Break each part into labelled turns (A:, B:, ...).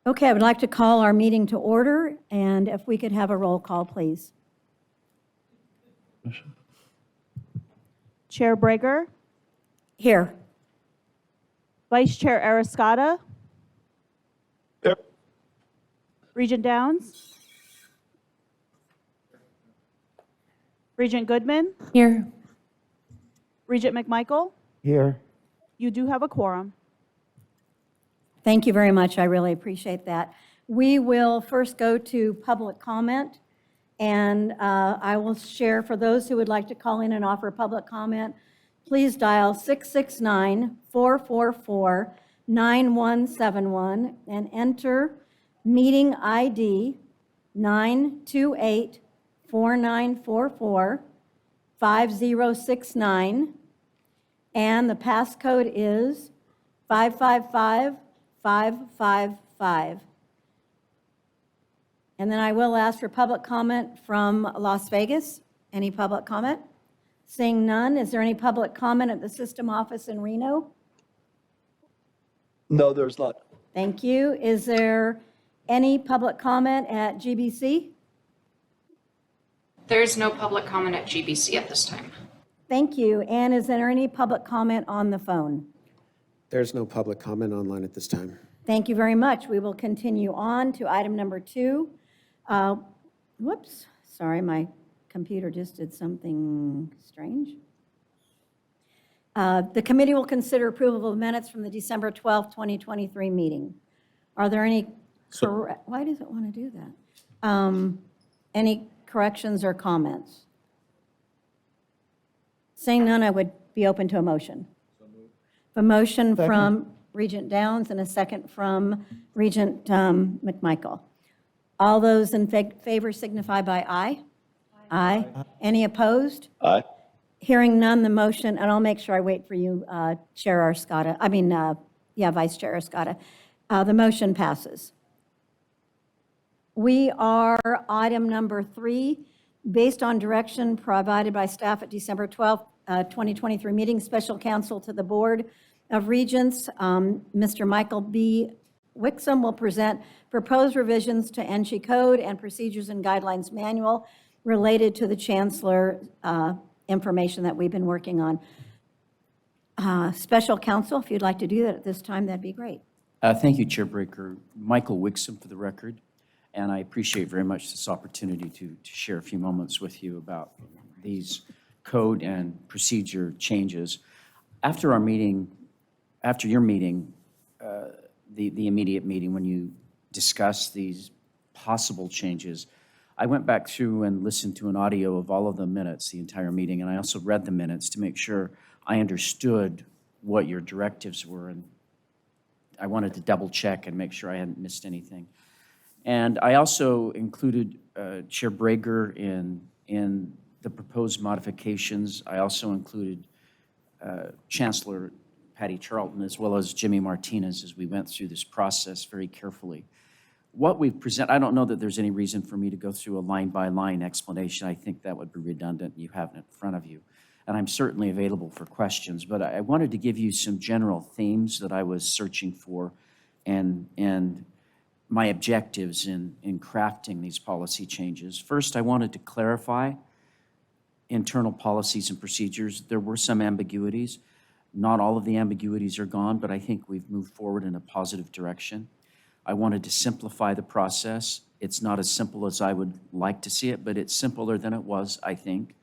A: Okay, I would like to call our meeting to order, and if we could have a roll call, please.
B: Chair Brager,
A: Here.
B: Vice Chair Arascata,
C: Here.
B: Regent Downs, Regent Goodman,
D: Here.
B: Regent McMichael.
C: Here.
B: You do have a quorum.
A: Thank you very much. I really appreciate that. We will first go to public comment, and I will share for those who would like to call in and offer public comment, please dial 669-444-9171 and enter meeting ID 928-4944-5069, and the passcode is 555-555. And then I will ask for public comment from Las Vegas. Any public comment? Seeing none, is there any public comment at the system office in Reno?
C: No, there's not.
A: Thank you. Is there any public comment at GBC?
D: There is no public comment at GBC at this time.
A: Thank you. And is there any public comment on the phone?
E: There's no public comment online at this time.
A: Thank you very much. We will continue on to item number 2. Whoops, sorry, my computer just did something strange. The committee will consider approval of minutes from the December 12th, 2023 meeting. Are there any, why does it want to do that? Any corrections or comments? Seeing none, I would be open to a motion. A motion from Regent Downs and a second from Regent McMichael. All those in favor signify by aye. Aye. Any opposed?
C: Aye.
A: Hearing none, the motion, and I'll make sure I wait for you, Chair Arascata, Vice Chair Arascata. The motion passes. We are item number 3, based on direction provided by staff at December 12th, 2023 meeting, special counsel to the Board of Regents, Mr. Michael B. Wixom will present proposed revisions to NSHE Code and Procedures and Guidelines Manual related to the Chancellor information that we've been working on. Special counsel, if you'd like to do that at this time, that'd be great.
F: Thank you, Chair Breaker. Michael Wixom for the record, and I appreciate very much this opportunity to share a few moments with you about these code and procedure changes. After your meeting, the immediate meeting when you discussed these possible changes, I went back through and listened to an audio of all of the minutes, the entire meeting, and I also read the minutes to make sure I understood what your directives were, and I wanted to double check and make sure I hadn't missed anything. And I also included Chair Brager in the proposed modifications. I also included Chancellor Patty Charlton as well as Jimmy Martinez as we went through this process very carefully. What we've presented, I don't know that there's any reason for me to go through a line-by-line explanation. I think that would be redundant. You have it in front of you. And I'm certainly available for questions, but I wanted to give you some general themes that I was searching for and my objectives in crafting these policy changes. First, I wanted to clarify internal policies and procedures. There were some ambiguities. Not all of the ambiguities are gone, but I think we've moved forward in a positive direction. I wanted to simplify the process. It's not as simple as I would like to see it, but it's simpler than it was, I think.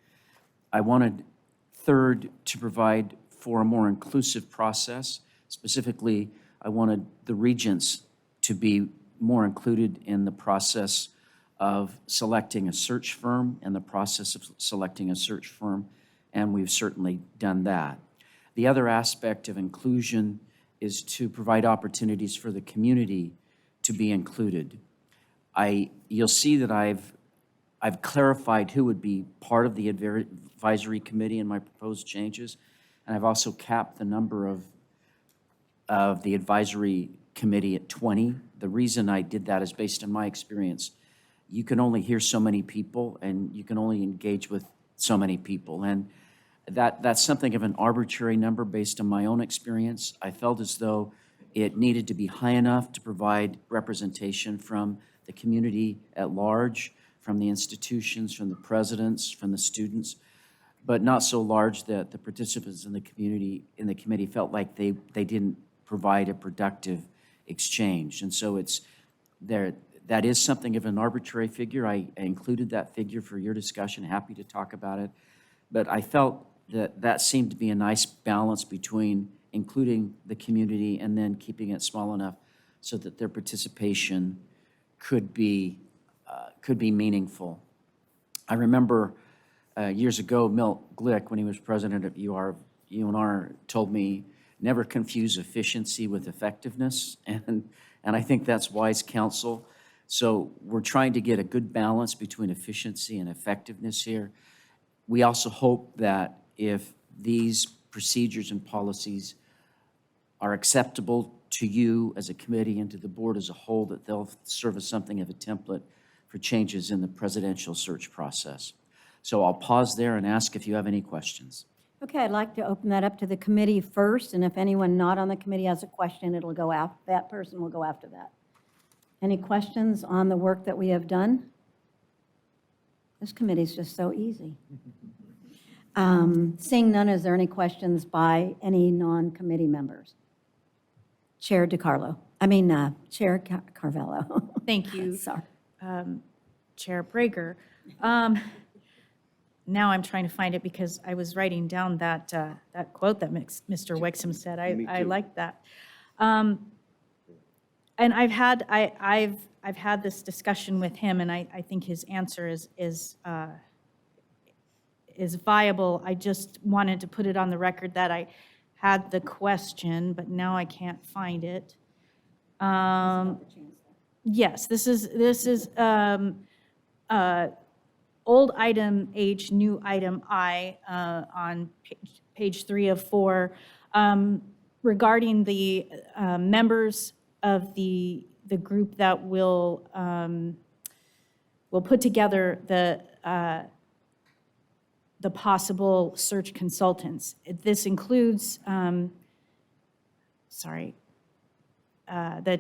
F: I wanted, third, to provide for a more inclusive process. Specifically, I wanted the regents to be more included in the process of selecting a search firm and the process of selecting a search firm, and we've certainly done that. The other aspect of inclusion is to provide opportunities for the community to be included. You'll see that I've clarified who would be part of the advisory committee in my proposed changes, and I've also capped the number of the advisory committee at 20. The reason I did that is based on my experience. You can only hear so many people, and you can only engage with so many people, and that's something of an arbitrary number based on my own experience. I felt as though it needed to be high enough to provide representation from the community at large, from the institutions, from the presidents, from the students, but not so large that the participants in the committee felt like they didn't provide a productive exchange. And so it's there. That is something of an arbitrary figure. I included that figure for your discussion, happy to talk about it. But I felt that seemed to be a nice balance between including the community and then keeping it small enough so that their participation could be meaningful. I remember years ago, Milt Glick, when he was president of UNR, told me, never confuse efficiency with effectiveness. And I think that's wise counsel. So we're trying to get a good balance between efficiency and effectiveness here. We also hope that if these procedures and policies are acceptable to you as a committee and to the board as a whole, that they'll serve as something of a template for changes in the presidential search process. So I'll pause there and ask if you have any questions.
A: Okay, I'd like to open that up to the committee first, and if anyone not on the committee has a question, it'll go after, that person will go after that. Any questions on the work that we have done? This committee's just so easy. Seeing none, is there any questions by any non-committee members? Chair Carvello.
G: Thank you,
A: Sorry.
G: Chair Prager. Now I'm trying to find it because I was writing down that quote that Mr. Wixom said. I like that. And I've had this discussion with him, and I think his answer is viable. I just wanted to put it on the record that I had the question, but now I can't find it. Yes, this is old item H, new item I, on page 3 of 4, regarding the members of the group that will put together the possible search consultants. This includes, the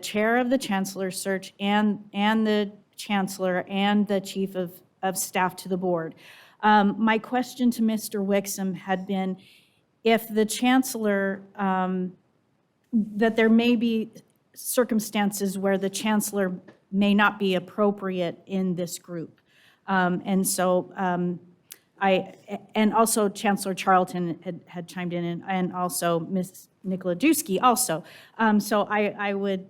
G: chair of the Chancellor search and the Chancellor and the Chief of Staff to the board. My question to Mr. Wixom had been, if the Chancellor, that there may be circumstances where the Chancellor may not be appropriate in this group. And so and also Chancellor Charlton had chimed in, and also Ms. Nikolajewski also. So I would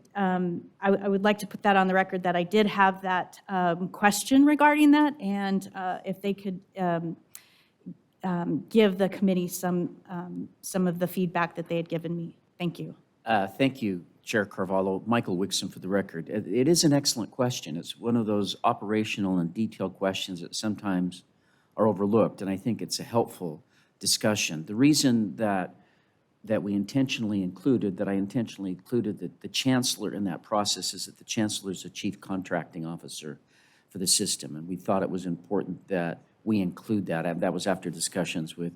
G: like to put that on the record, that I did have that question regarding that, and if they could give the committee some of the feedback that they had given me. Thank you.
F: Thank you, Chair Carvalho. Michael Wixom for the record. It is an excellent question. It's one of those operational and detailed questions that sometimes are overlooked, and I think it's a helpful discussion. The reason that we intentionally included, the Chancellor in that process is that the Chancellor is the Chief Contracting Officer for the system, and we thought it was important that we include that. And that was after discussions with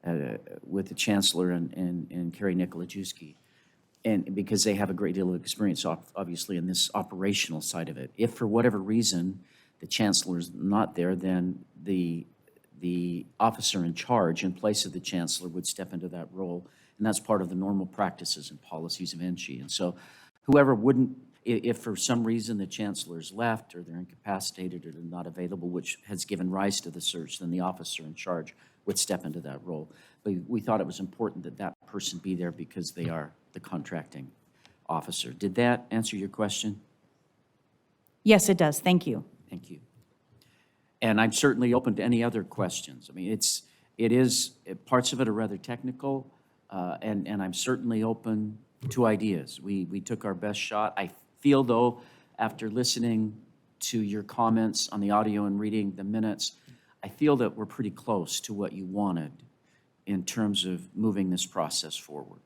F: the Chancellor and Carrie Nikolajewski, and because they have a great deal of experience, obviously, in this operational side of it. If for whatever reason the Chancellor is not there, then the officer in charge in place of the Chancellor would step into that role, and that's part of the normal practices and policies of NSHE. And so whoever wouldn't, if for some reason the Chancellor's left or they're incapacitated or they're not available, which has given rise to the search, then the officer in charge would step into that role. But we thought it was important that that person be there because they are the contracting officer. Did that answer your question?
G: Yes, it does. Thank you.
F: Thank you. And I'm certainly open to any other questions. I mean, parts of it are rather technical, and I'm certainly open to ideas. We took our best shot. I feel, though, after listening to your comments on the audio and reading the minutes, I feel that we're pretty close to what you wanted in terms of moving this process forward.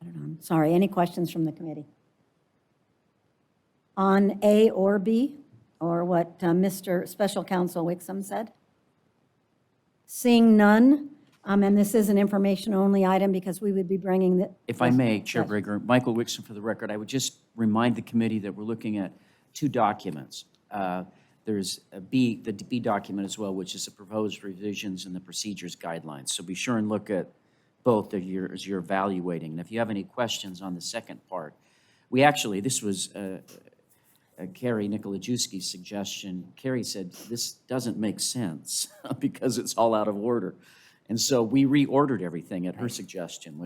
A: I don't know. Sorry, any questions from the committee? On A or B, or what Mr. Special Counsel Wixom said? Seeing none, and this is an information-only item because we would be bringing the...
F: If I may, Chair
A: Yes.
F: Brager, Michael Wixon for the record, I would just remind the committee that we're looking at two documents. There's the B document as well, which is the proposed revisions and the procedures guidelines. So be sure and look at both as you're evaluating. And if you have any questions on the second part, we actually, this was Carrie Nikolajewski's suggestion. Carrie said, this doesn't make sense because it's all out of order. And so we reordered everything at her suggestion,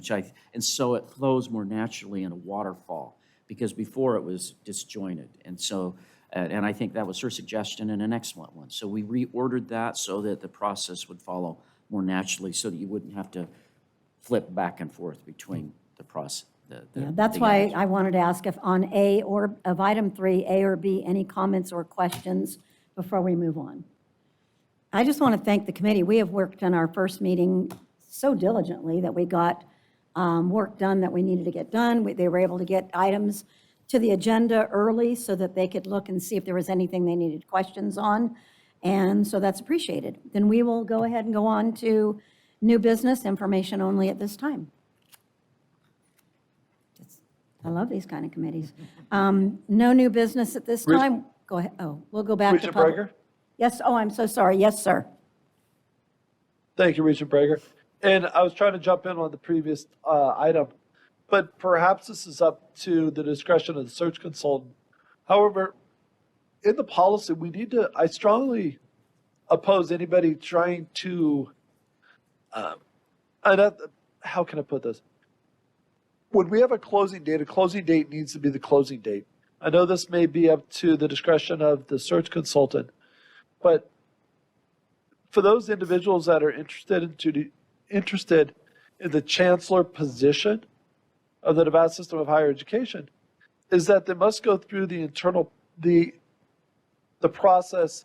F: and so it flows more naturally in a waterfall because before it was disjointed. And so, and I think that was her suggestion and an excellent one. So we reordered that so that the process would follow more naturally so that you wouldn't have to flip back and forth between the process.
A: Yeah, that's why I wanted to ask if on A or of item 3, A or B, any comments or questions before we move on. I just want to thank the committee. We have worked on our first meeting so diligently that we got work done that we needed to get done. They were able to get items to the agenda early so that they could look and see if there was anything they needed questions on. And so that's appreciated. Then we will go ahead and go on to new business, information only at this time. I love these kind of committees. No new business at this time. Go ahead. Oh, we'll go back to
C: Regent
A: public.
C: Brager?
A: Yes, oh, I'm so sorry. Yes, sir.
C: Thank you, Regent Brager. And I was trying to jump in on the previous item, but perhaps this is up to the discretion of the search consultant. However, in the policy, I strongly oppose anybody trying to, how can I put this? When we have a closing date needs to be the closing date. I know this may be up to the discretion of the search consultant, but for those individuals that are interested in the chancellor position of the Nevada system of higher education, is that they must go through the process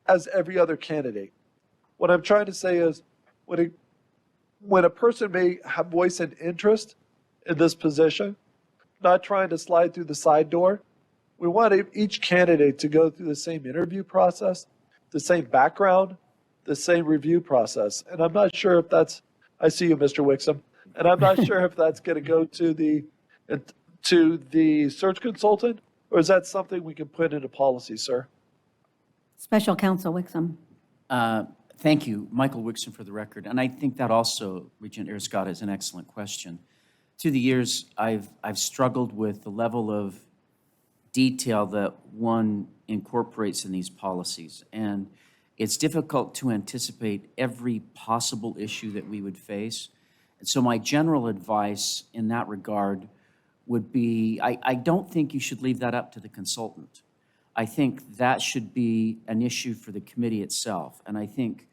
C: as every other candidate. What I'm trying to say is when a person may have voiced an interest in this position, not trying to slide through the side door, we want each candidate to go through the same interview process, the same background, the same review process. And I'm not sure if that's, I see you, Mr. Wixom, and I'm not sure if that's going to go to the search consultant, or is that something we can put into policy, sir?
A: Special Counsel Wixom.
F: Thank you, Michael Wixon for the record. And I think that also, Regent Ariscotta, is an excellent question. Through the years, I've struggled with the level of detail that one incorporates in these policies. And it's difficult to anticipate every possible issue that we would face. And so my general advice in that regard would be, I don't think you should leave that up to the consultant. I think that should be an issue for the committee itself. And I think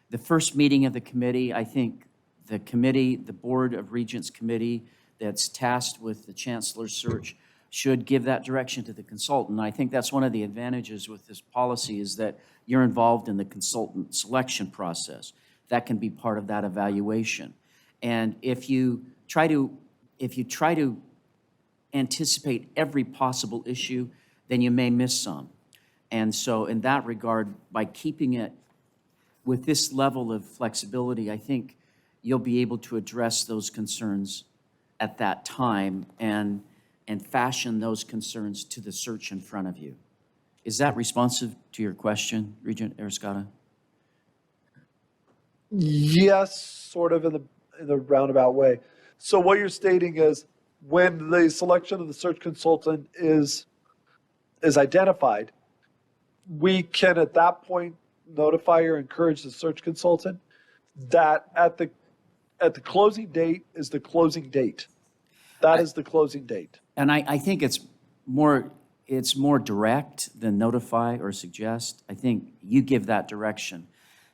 F: the first meeting of the committee, I think the committee, the Board of Regents Committee that's tasked with the Chancellor's search should give that direction to the consultant. I think that's one of the advantages with this policy is that you're involved in the consultant selection process. That can be part of that evaluation. And if you try to anticipate every possible issue, then you may miss some. And so in that regard, by keeping it with this level of flexibility, I think you'll be able to address those concerns at that time and fashion those concerns to the search in front of you. Is that responsive to your question, Regent Ariscotta?
C: Yes, sort of in the roundabout way. So what you're stating is when the selection of the search consultant is identified, we can at that point notify or encourage the search consultant that at the closing date is the closing date. That is the closing date.
F: And I think it's more direct than notify or suggest. I think you give that direction.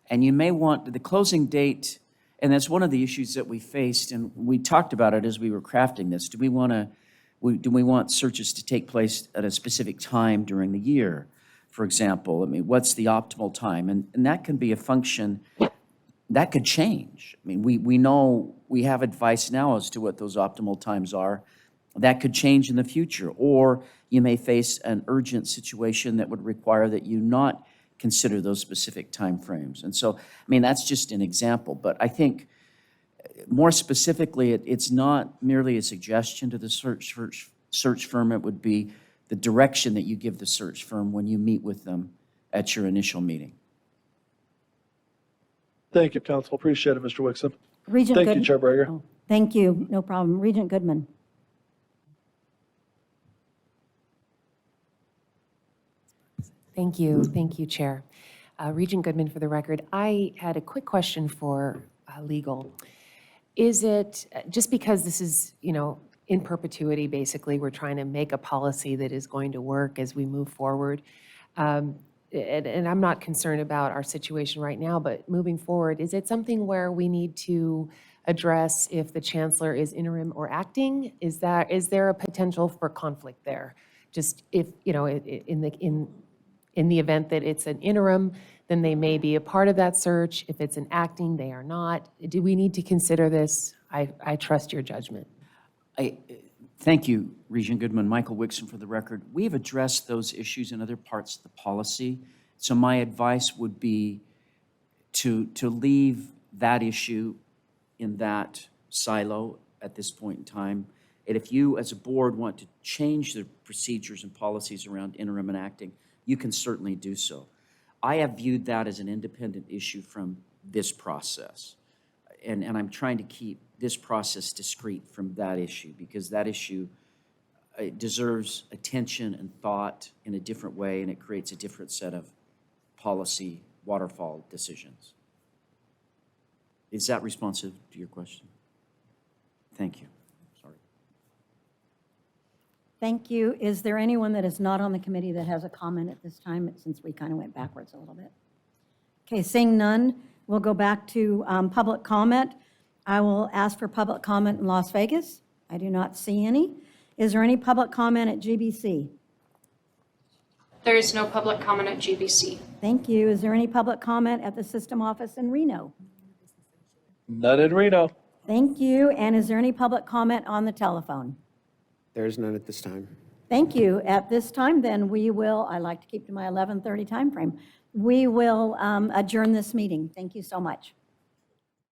F: And you may want the closing date, and that's one of the issues that we faced, and we talked about it as we were crafting this. Do we want searches to take place at a specific time during the year, for example? I mean, what's the optimal time? And that can be a function that could change. I mean, we know we have advice now as to what those optimal times are. That could change in the future, or you may face an urgent situation that would require that you not consider those specific timeframes. And so, I mean, that's just an example, but I think more specifically, it's not merely a suggestion to the search firm. It would be the direction that you give the search firm when you meet with them at your initial meeting.
C: Thank you, Council. Appreciate it, Mr. Wixom.
A: Regent
C: Thank you,
A: Goodman.
C: Chair Breger.
A: Oh, thank you, no problem. Regent Goodman.
H: Thank you, Chair. Regent Goodman for the record. I had a quick question for legal. Is it, just because this is, in perpetuity, basically, we're trying to make a policy that is going to work as we move forward, and I'm not concerned about our situation right now, but moving forward, is it something where we need to address if the chancellor is interim or acting? Is there a potential for conflict there? Just if, in the event that it's an interim, then they may be a part of that search. If it's an acting, they are not. Do we need to consider this? I trust your judgment.
F: Thank you, Regent Goodman. Michael Wixom for the record. We've addressed those issues in other parts of the policy. So my advice would be to leave that issue in that silo at this point in time. And if you, as a board, want to change the procedures and policies around interim and acting, you can certainly do so. I have viewed that as an independent issue from this process. And I'm trying to keep this process discrete from that issue, because that issue deserves attention and thought in a different way, and it creates a different set of policy waterfall decisions. Is that responsive to your question? Thank you. Sorry.
A: Thank you. Is there anyone that is not on the committee that has a comment at this time, since we kind of went backwards a little bit? Okay, seeing none, we'll go back to public comment. I will ask for public comment in Las Vegas. I do not see any. Is there any public comment at GBC?
D: There is no public comment at GBC.
A: Thank you. Is there any public comment at the system office in Reno?
C: None in Reno.
A: Thank you. And is there any public comment on the telephone?
E: There's none at this time.
A: Thank you. At this time, then, we will, I like to keep to my 11:30 timeframe. We will adjourn this meeting. Thank you so much.